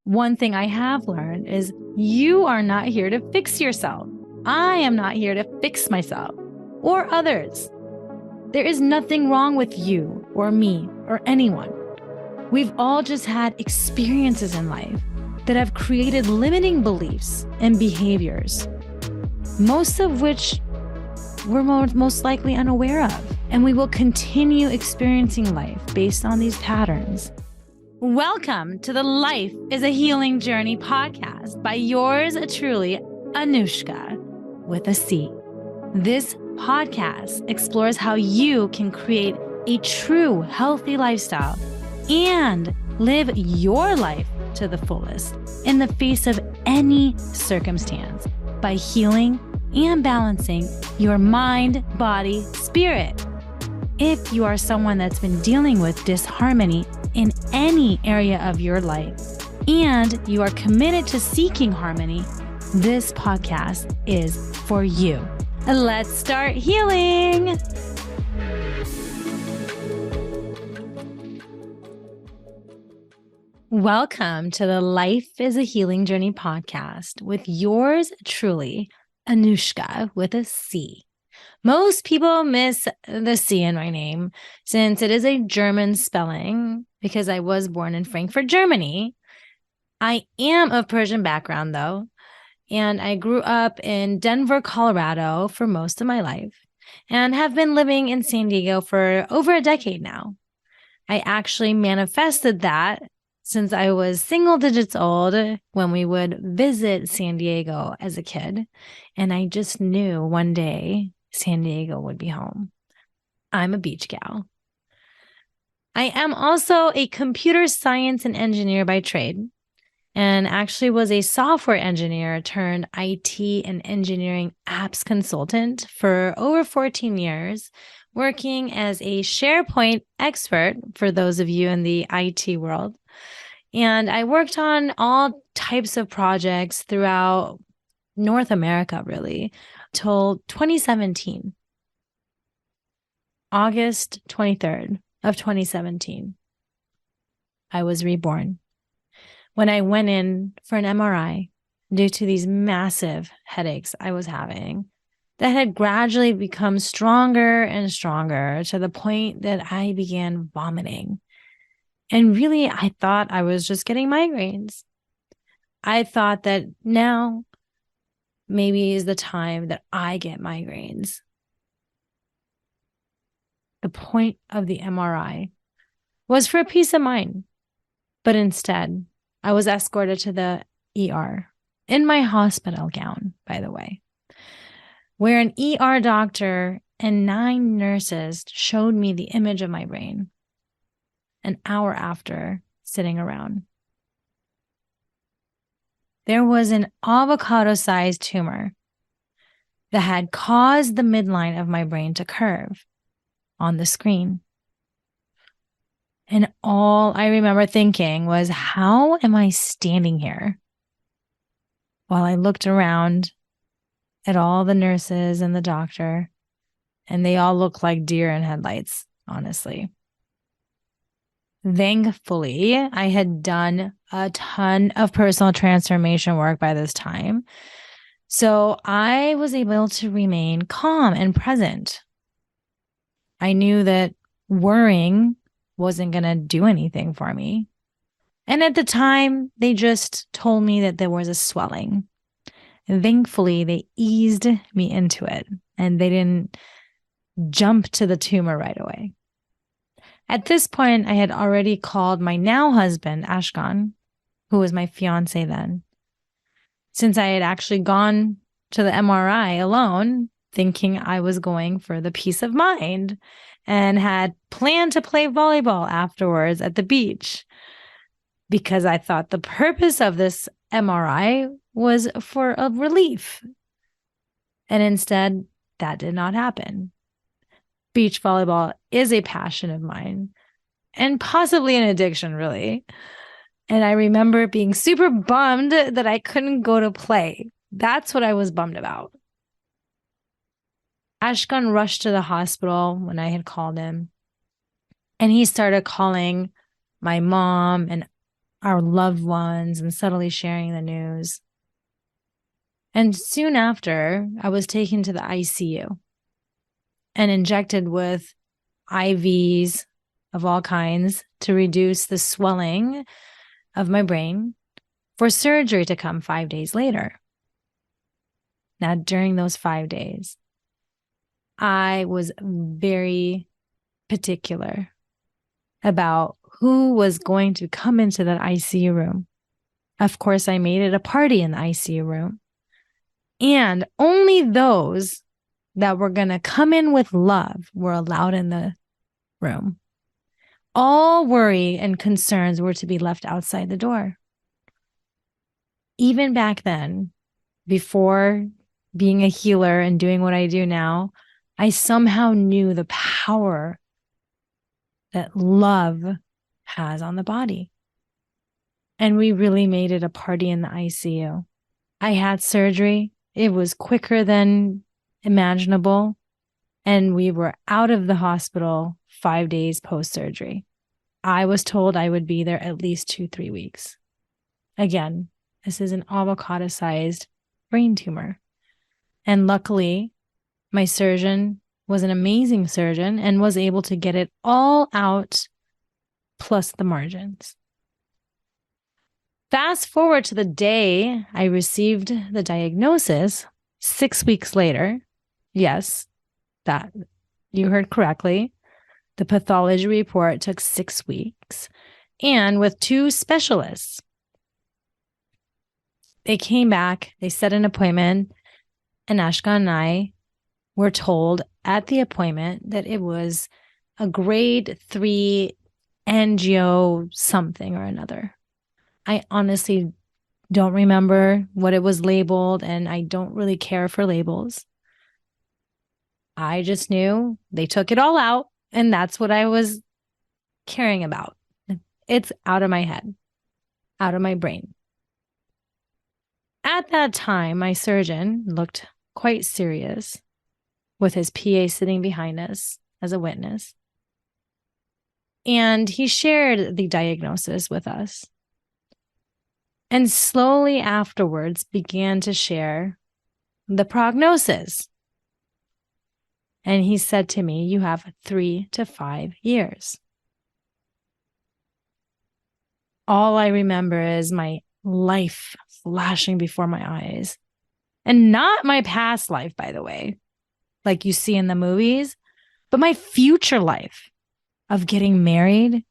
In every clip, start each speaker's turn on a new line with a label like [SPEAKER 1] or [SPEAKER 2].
[SPEAKER 1] One thing I have learned is you are not here to fix yourself. I am not here to fix myself or others. There is nothing wrong with you or me or anyone. We've all just had experiences in life that have created limiting beliefs and behaviors, most of which we're most likely unaware of, and we will continue experiencing life based on these patterns. Welcome to the Life is a Healing Journey podcast by yours truly, AnusChka, with a C. This podcast explores how you can create a true healthy lifestyle and live your life to the fullest in the face of any circumstance by healing and balancing your mind, body, spirit. If you are someone that's been dealing with disharmony in any area of your life and you are committed to seeking harmony, this podcast is for you. Let's start healing. Welcome to the Life is a Healing Journey podcast with yours truly, AnusChka, with a C. Most people miss the C in my name since it is a German spelling because I was born in Frankfurt, Germany. I am of Persian background though, and I grew up in Denver, Colorado for most of my life and have been living in San Diego for over a decade now. I actually manifested that since I was single digits old when we would visit San Diego as a kid, and I just knew one day San Diego would be home. I'm a beach gal. I am also a computer science and engineer by trade, and actually was a software engineer turned IT and engineering apps consultant for over 14 years, working as a SharePoint expert for those of you in the IT world. And I worked on all types of projects throughout North America, really, till 2017. August 23rd of 2017, I was reborn. When I went in for an MRI due to these massive headaches I was having that had gradually become stronger and stronger to the point that I began vomiting. And really, I thought I was just getting migraines. I thought that now maybe is the time that I get migraines. The point of the MRI was for peace of mind, but instead I was escorted to the ER in my hospital gown, by the way, where an ER doctor and 9 nurses showed me the image of my brain an hour after sitting around. There was an avocado-sized tumor that had caused the midline of my brain to curve on the screen. And all I remember thinking was, how am I standing here? While I looked around at all the nurses and the doctor, and they all looked like deer in headlights, honestly. Thankfully, I had done a ton of personal transformation work by this time. So I was able to remain calm and present. I knew that worrying wasn't going to do anything for me. And at the time, they just told me that there was a swelling. And thankfully, they eased me into it and they didn't jump to the tumor right away. At this point, I had already called my now husband, Ashkan, who was my fiance then, since I had actually gone to the MRI alone, thinking I was going for the peace of mind and had planned to play volleyball afterwards at the beach because I thought the purpose of this MRI was for a relief. And instead, that did not happen. Beach volleyball is a passion of mine and possibly an addiction, really. And I remember being super bummed that I couldn't go to play. That's what I was bummed about. Ashkan rushed to the hospital when I had called him, and he started calling my mom and our loved ones and subtly sharing the news. And soon after, I was taken to the ICU and injected with IVs of all kinds to reduce the swelling of my brain for surgery to come 5 days later. Now, during those 5 days, I was very particular about who was going to come into that ICU room. Of course, I made it a party in the ICU room. And only those that were going to come in with love were allowed in the room. All worry and concerns were to be left outside the door. Even back then, before being a healer and doing what I do now, I somehow knew the power that love has on the body. And we really made it a party in the ICU. I had surgery. It was quicker than imaginable. And we were out of the hospital 5 days post-surgery. I was told I would be there at least 2-3 weeks. Again, this is an avocado-sized brain tumor. And luckily, my surgeon was an amazing surgeon and was able to get it all out, plus the margins. Fast forward to the day I received the diagnosis, 6 weeks later. Yes, that you heard correctly. The pathology report took 6 weeks, and with 2 specialists. They came back, they set an appointment, and AnusChka and I were told at the appointment that it was a grade 3 angio something or another. I honestly don't remember what it was labeled, and I don't really care for labels. I just knew they took it all out, and that's what I was caring about. It's out of my head, out of my brain. At that time, my surgeon looked quite serious with his PA sitting behind us as a witness. And he shared the diagnosis with us. And slowly afterwards began to share the prognosis. And he said to me, you have 3 to 5 years. All I remember is my life flashing before my eyes. And not my past life, by the way, like you see in the movies, but my future life of getting married,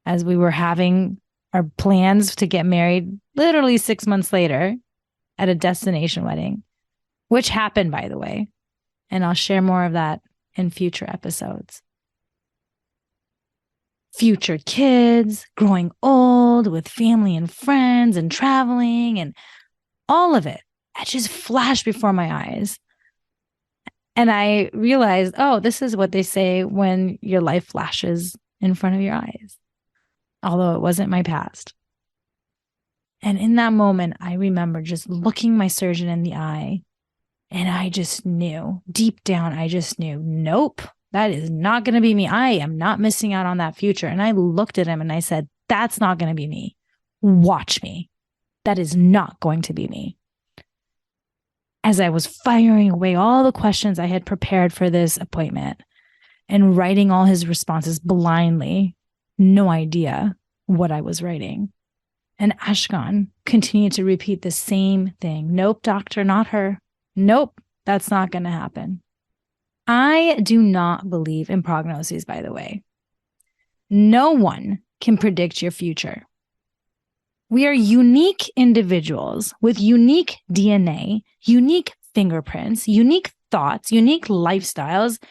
[SPEAKER 1] as we were having our plans to get married literally 6 months later at a destination wedding, which happened, by the way. And I'll share more of that in future episodes. Future kids, growing old with family and friends and traveling and all of it. It just flashed before my eyes. And I realized, oh, this is what they say when your life flashes in front of your eyes, although it wasn't my past. And in that moment, I remember just looking my surgeon in the eye, and I just knew, deep down, I just knew, nope, that is not going to be me. I am not missing out on that future. And I looked at him and I said, that's not going to be me. Watch me. That is not going to be me. As I was firing away all the questions I had prepared for this appointment and writing all his responses blindly, no idea what I was writing. And AnusChka continued to repeat the same thing. Nope, doctor, not her. Nope, that's not going to happen. I do not believe in prognoses, by the way. No one can predict your future. We are unique individuals with unique DNA, unique fingerprints, unique thoughts, unique lifestyles,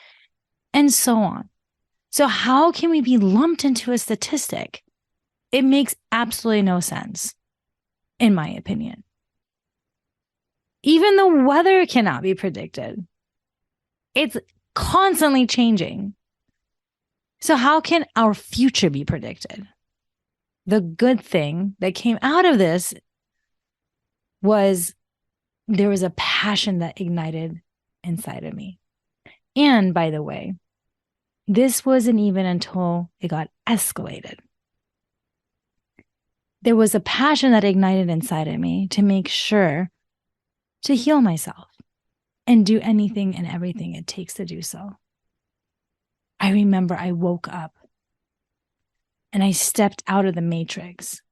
[SPEAKER 1] and so on. So how can we be lumped into a statistic? It makes absolutely no sense, in my opinion. Even the weather cannot be predicted. It's constantly changing. So how can our future be predicted? The good thing that came out of this was there was a passion that ignited inside of me. And by the way, this wasn't even until it got escalated. there was a passion that ignited inside of me to make sure to heal myself and do anything and everything it takes to do so. I remember I woke up and I stepped out of the matrix.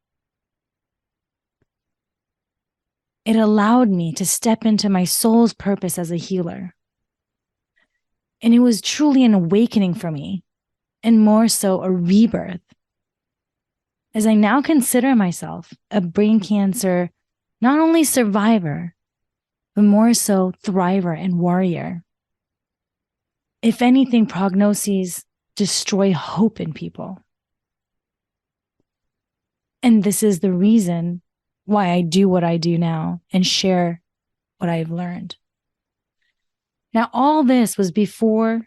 [SPEAKER 1] It allowed me to step into my soul's purpose as a healer. And it was truly an awakening for me, and more so a rebirth, as I now consider myself a brain cancer, not only survivor, but more so thriver and warrior. If anything, prognoses destroy hope in people. And this is the reason why I do what I do now and share what I've learned. Now, all this was before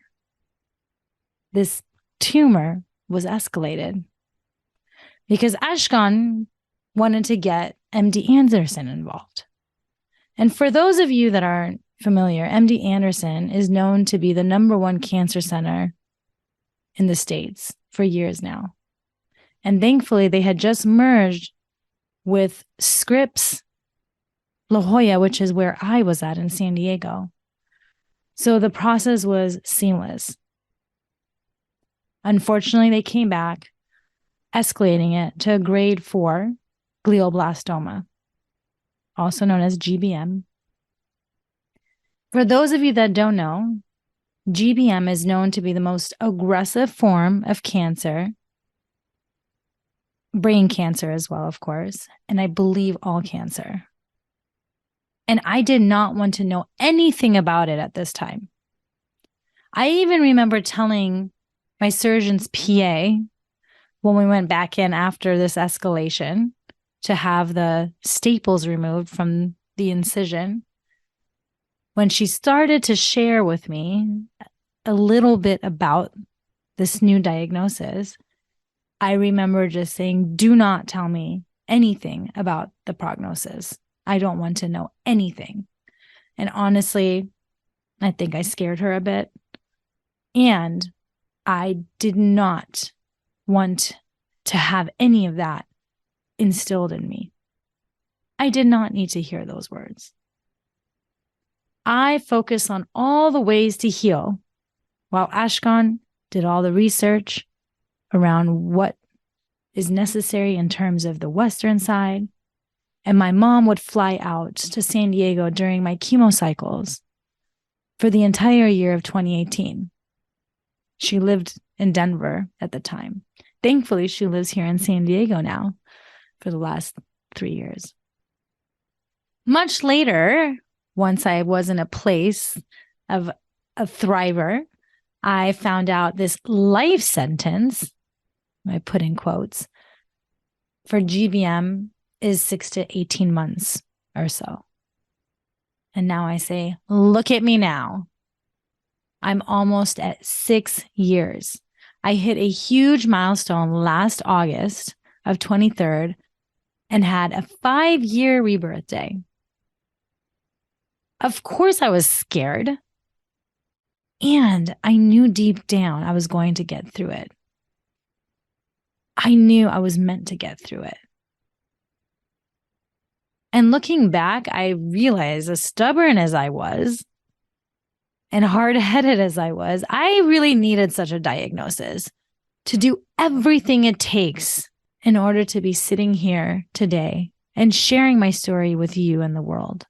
[SPEAKER 1] this tumor was escalated, because Ashkan wanted to get MD Anderson involved. And for those of you that aren't familiar, MD Anderson is known to be the #1 cancer center in the States for years now. And thankfully, they had just merged with Scripps La Jolla, which is where I was at in San Diego. So the process was seamless. Unfortunately, they came back, escalating it to a grade 4 glioblastoma, also known as GBM. For those of you that don't know, GBM is known to be the most aggressive form of cancer, brain cancer as well, of course, and I believe all cancer. And I did not want to know anything about it at this time. I even remember telling my surgeon's PA when we went back in after this escalation to have the staples removed from the incision. When she started to share with me a little bit about this new diagnosis, I remember just saying, do not tell me anything about the prognosis. I don't want to know anything. And honestly, I think I scared her a bit. And I did not want to have any of that instilled in me. I did not need to hear those words. I focused on all the ways to heal, while Ashkan did all the research around what is necessary in terms of the Western side. And my mom would fly out to San Diego during my chemo cycles for the entire year of 2018. She lived in Denver at the time. Thankfully, she lives here in San Diego now for the last 3 years. Much later, once I was in a place of a thriver, I found out this life sentence, I put in quotes, for GBM is 6 to 18 months or so. And now I say, look at me now. I'm almost at 6 years. I hit a huge milestone last August of 23rd and had a 5-year rebirth day. Of course I was scared. And I knew deep down I was going to get through it. I knew I was meant to get through it. And looking back, I realized, as stubborn as I was and hard-headed as I was, I really needed such a diagnosis to do everything it takes in order to be sitting here today and sharing my story with you and the world,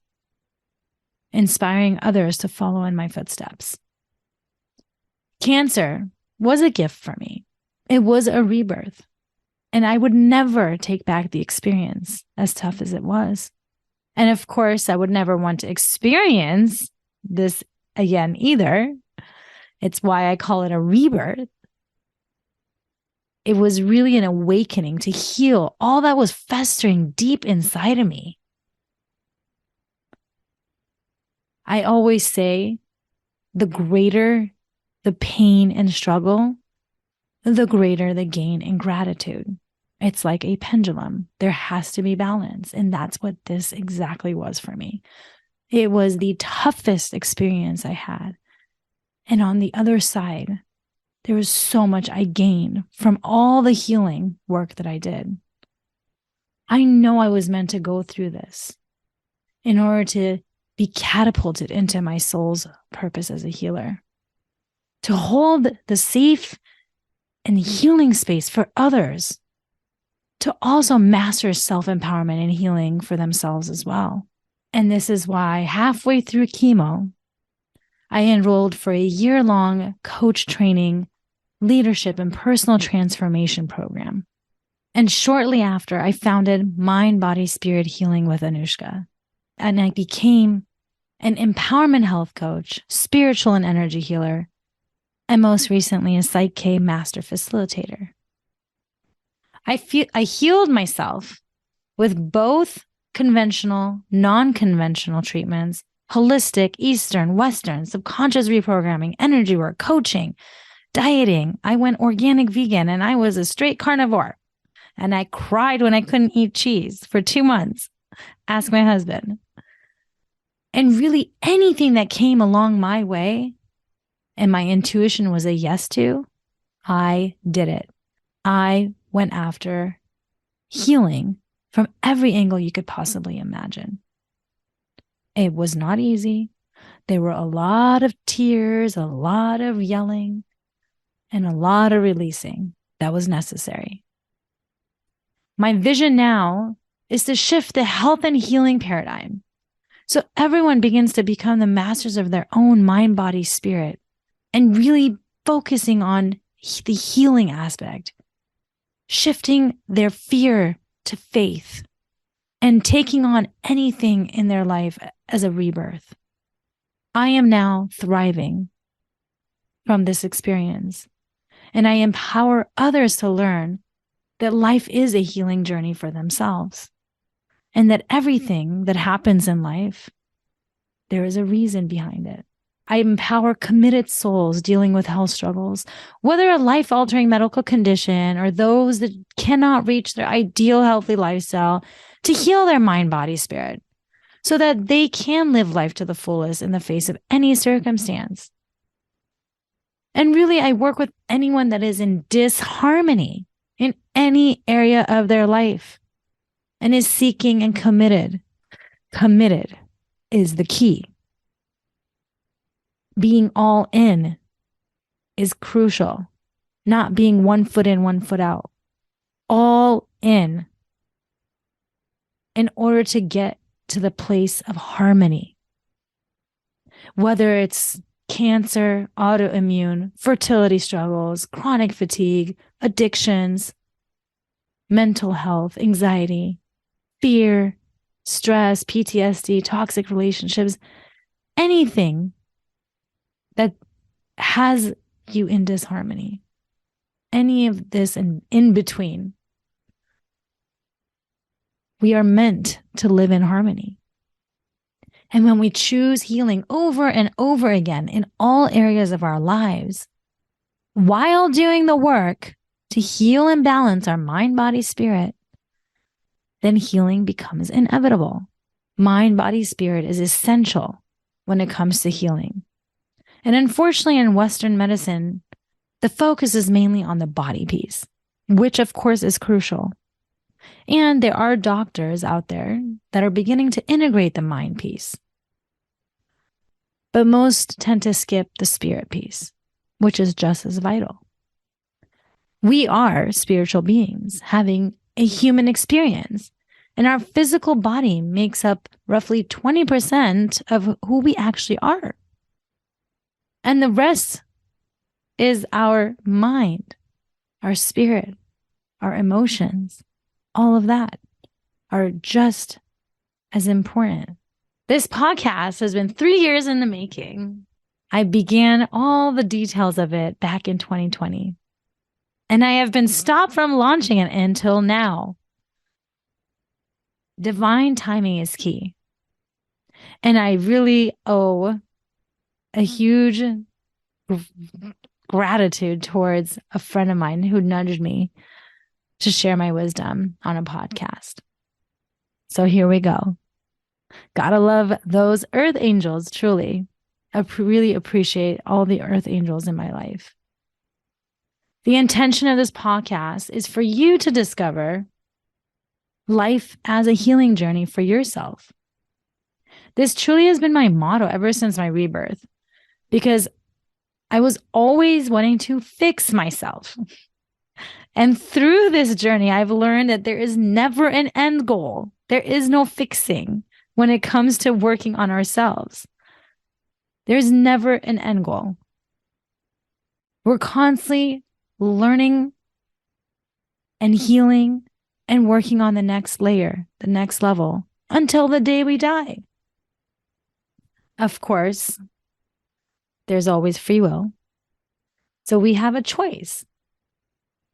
[SPEAKER 1] inspiring others to follow in my footsteps. Cancer was a gift for me. It was a rebirth. And I would never take back the experience, as tough as it was. And of course, I would never want to experience this again either. It's why I call it a rebirth. It was really an awakening to heal all that was festering deep inside of me. I always say, the greater the pain and struggle, the greater the gain in gratitude. It's like a pendulum. There has to be balance. And that's what this exactly was for me. It was the toughest experience I had. And on the other side, there was so much I gained from all the healing work that I did. I know I was meant to go through this in order to be catapulted into my soul's purpose as a healer, to hold the safe and healing space for others, to also master self-empowerment and healing for themselves as well. And this is why halfway through chemo, I enrolled for a year-long coach training, leadership, and personal transformation program. And shortly after, I founded Mind, Body, Spirit Healing with AnusChka. And I became an empowerment health coach, spiritual and energy healer, and most recently, a Psych K master facilitator. I healed myself with both conventional, non-conventional treatments, holistic, Eastern, Western, subconscious reprogramming, energy work, coaching, dieting. I went organic vegan and I was a straight carnivore. And I cried when I couldn't eat cheese for 2 months. Ask my husband. And really anything that came along my way and my intuition was a yes to, I did it. I went after healing from every angle you could possibly imagine. It was not easy. There were a lot of tears, a lot of yelling, and a lot of releasing that was necessary. My vision now is to shift the health and healing paradigm so everyone begins to become the masters of their own mind, body, spirit, and really focusing on the healing aspect, shifting their fear to faith, and taking on anything in their life as a rebirth. I am now thriving from this experience, and I empower others to learn that life is a healing journey for themselves, and that everything that happens in life, there is a reason behind it. I empower committed souls dealing with health struggles, whether a life-altering medical condition or those that cannot reach their ideal healthy lifestyle, to heal their mind, body, spirit, so that they can live life to the fullest in the face of any circumstance. And really, I work with anyone that is in disharmony in any area of their life and is seeking and committed. Committed is the key. Being all in is crucial, not being 1 foot in, 1 foot out. All in order to get to the place of harmony. Whether it's cancer, autoimmune, fertility struggles, chronic fatigue, addictions, mental health, anxiety, fear, stress, PTSD, toxic relationships, anything that has you in disharmony, any of this in between. We are meant to live in harmony. And when we choose healing over and over again in all areas of our lives, while doing the work to heal and balance our mind, body, spirit, then healing becomes inevitable. Mind, body, spirit is essential when it comes to healing. And unfortunately, in Western medicine, the focus is mainly on the body piece, which of course is crucial. And there are doctors out there that are beginning to integrate the mind piece. But most tend to skip the spirit piece, which is just as vital. We are spiritual beings having a human experience, and our physical body makes up roughly 20% of who we actually are. And the rest is our mind, our spirit, our emotions. All of that are just as important. This podcast has been 3 years in the making. I began all the details of it back in 2020. And I have been stopped from launching it until now. Divine timing is key. And I really owe a huge gratitude towards a friend of mine who nudged me to share my wisdom on a podcast. So here we go. Gotta love those earth angels, truly. I really appreciate all the earth angels in my life. The intention of this podcast is for you to discover life as a healing journey for yourself. This truly has been my motto ever since my rebirth, because I was always wanting to fix myself. And through this journey, I've learned that there is never an end goal. There is no fixing when it comes to working on ourselves. There's never an end goal. We're constantly learning and healing and working on the next layer, the next level, until the day we die. Of course, there's always free will. So we have a choice.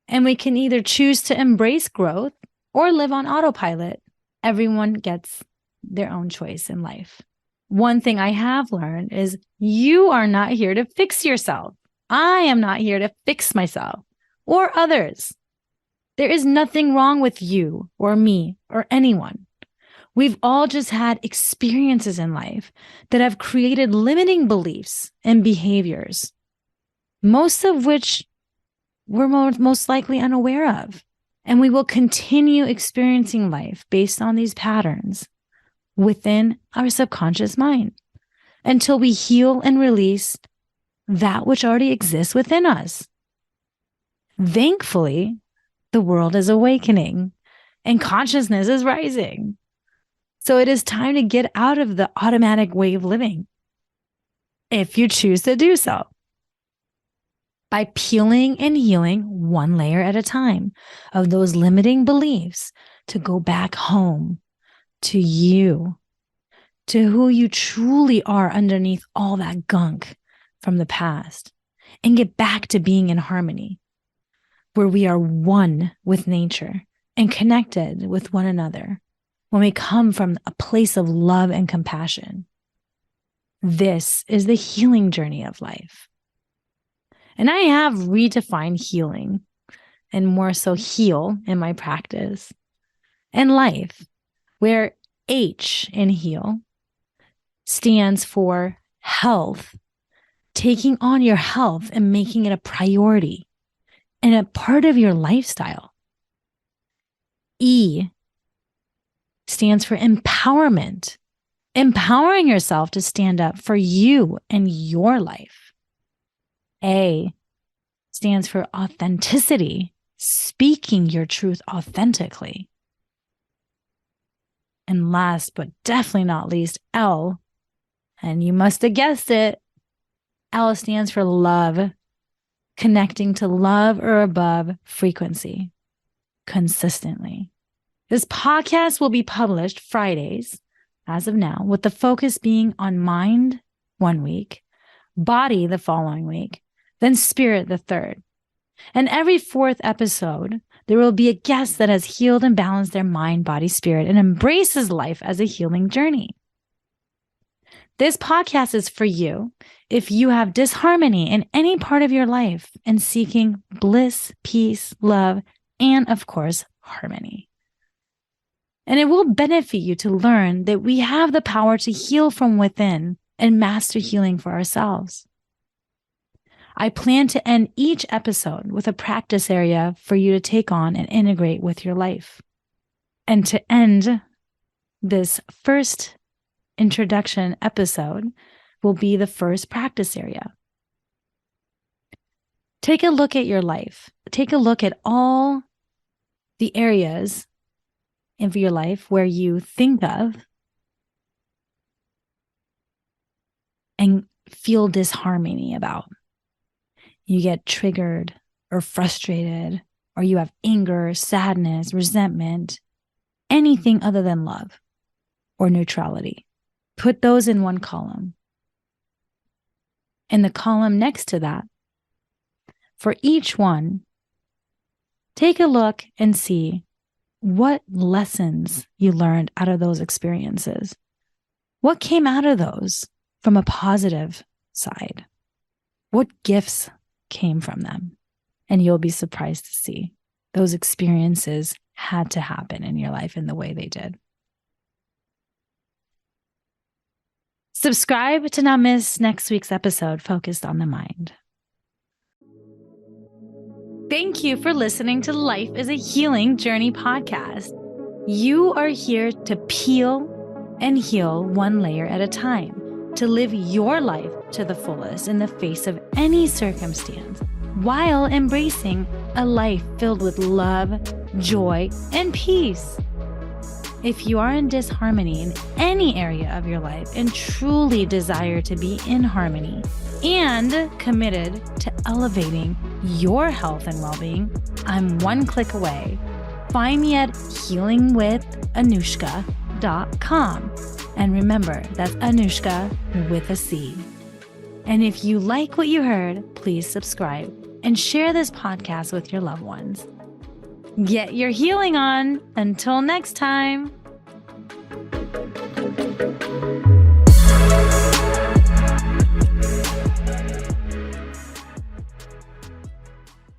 [SPEAKER 1] And we can either choose to embrace growth or live on autopilot. Everyone gets their own choice in life. One thing I have learned is you are not here to fix yourself. I am not here to fix myself or others. There is nothing wrong with you or me or anyone. We've all just had experiences in life that have created limiting beliefs and behaviors, most of which we're most likely unaware of. And we will continue experiencing life based on these patterns within our subconscious mind until we heal and release that which already exists within us. Thankfully, the world is awakening and consciousness is rising. So it is time to get out of the automatic way of living, if you choose to do so, by peeling and healing one layer at a time of those limiting beliefs to go back home to you, to who you truly are underneath all that gunk from the past, and get back to being in harmony, where we are one with nature and connected with one another when we come from a place of love and compassion. This is the healing journey of life. And I have redefined healing, and more so heal, in my practice and life, where H in heal stands for health, taking on your health and making it a priority and a part of your lifestyle. E stands for empowerment, empowering yourself to stand up for you and your life. A stands for authenticity, speaking your truth authentically. And last but definitely not least, L, and you must have guessed it, L stands for love, connecting to love or above frequency consistently. This podcast will be published Fridays, as of now, with the focus being on mind 1 week, body the following week, then spirit the third. And every 4th episode, there will be a guest that has healed and balanced their mind, body, spirit, and embraces life as a healing journey. This podcast is for you if you have disharmony in any part of your life and seeking bliss, peace, love, and of course, harmony. And it will benefit you to learn that we have the power to heal from within and master healing for ourselves. I plan to end each episode with a practice area for you to take on and integrate with your life. And to end this first introduction episode will be the first practice area. Take a look at your life. Take a look at all the areas of your life where you think of and feel disharmony about. You get triggered or frustrated, or you have anger, sadness, resentment, anything other than love or neutrality. Put those in one column. In the column next to that, for each one, take a look and see what lessons you learned out of those experiences. What came out of those from a positive side? What gifts came from them? And you'll be surprised to see those experiences had to happen in your life in the way they did. Subscribe to not miss next week's episode focused on the mind. Thank you for listening to Life is a Healing Journey podcast. You are here to peel and heal one layer at a time, to live your life to the fullest in the face of any circumstance, while embracing a life filled with love, joy, and peace. If you are in disharmony in any area of your life and truly desire to be in harmony and committed to elevating your health and well-being, I'm one click away. Find me at healingwithanuschka.com. And remember, that's Anuschka with a C. And if you like what you heard, please subscribe and share this podcast with your loved ones. Get your healing on. Until next time.